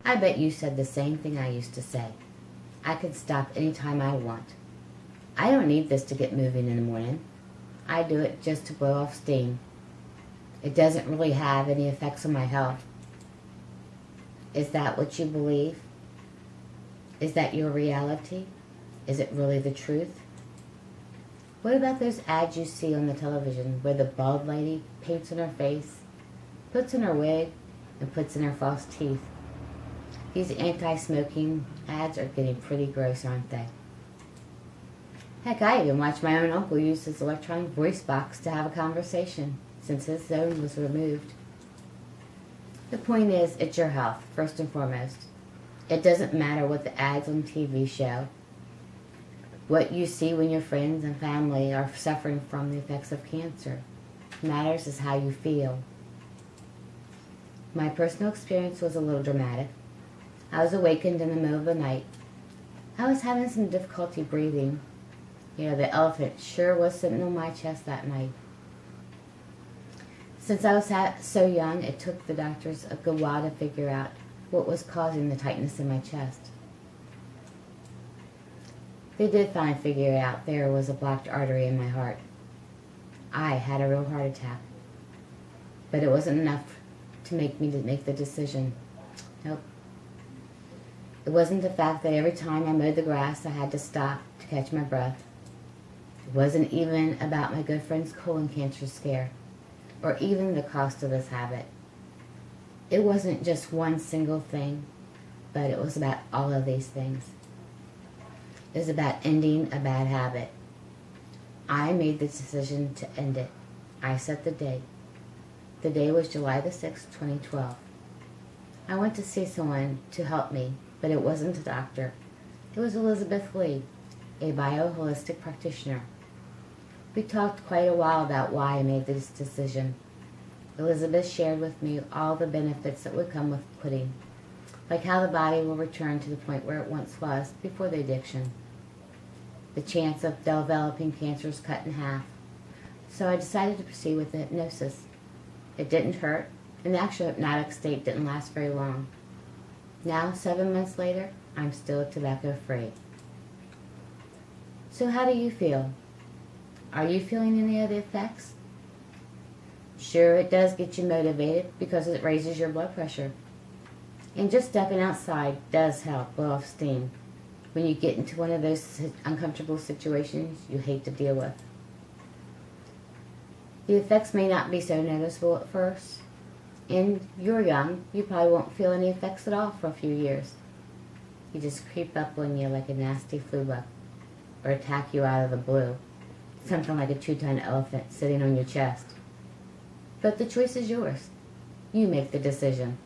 I bet you said the same thing I used to say. I can stop any time I want. I don't need this to get moving in the morning. I do it just to blow off steam. It doesn't really have any effects on my health. Is that what you believe? Is that your reality? Is it really the truth? What about those ads you see on the television where the bald lady paints on her face, puts in her wig, and puts in her false teeth? These anti-smoking ads are getting pretty gross, aren't they? Heck, I even watched my own uncle use his electronic voice box to have a conversation since his zone was removed. The point is, it's your health, first and foremost. It doesn't matter what the ads on TV show, what you see when your friends and family are suffering from the effects of cancer. What matters is how you feel. My personal experience was a little dramatic. I was awakened in the middle of the night. I was having some difficulty breathing. You know, the elephant sure was sitting on my chest that night. Since I was so young, it took the doctors a good while to figure out what was causing the tightness in my chest. They did finally figure out there was a blocked artery in my heart. I had a real heart attack. But it wasn't enough to make me make the decision. Nope. It wasn't the fact that every time I mowed the grass I had to stop to catch my breath. It wasn't even about my good friend's colon cancer scare, or even the cost of this habit. It wasn't just one single thing, but it was about all of these things. It was about ending a bad habit. I made the decision to end it. I set the date. The day was July the 6th, 2012. I went to see someone to help me, but it wasn't a doctor. It was Elizabeth Lee, a bioholistic practitioner. We talked quite a while about why I made this decision. Elizabeth shared with me all the benefits that would come with quitting, like how the body will return to the point where it once was before the addiction. The chance of developing cancer is cut in half. So I decided to proceed with the hypnosis. It didn't hurt, and the actual hypnotic state didn't last very long. Now, 7 months later, I'm still tobacco-free. So how do you feel? Are you feeling any of the effects? Sure, it does get you motivated because it raises your blood pressure. And just stepping outside does help blow off steam when you get into one of those uncomfortable situations you hate to deal with. The effects may not be so noticeable at first, and you're young, you probably won't feel any effects at all for a few years. You just creep up on you like a nasty flu bug, or attack you out of the blue, something like a 2-ton elephant sitting on your chest. But the choice is yours. You make the decision.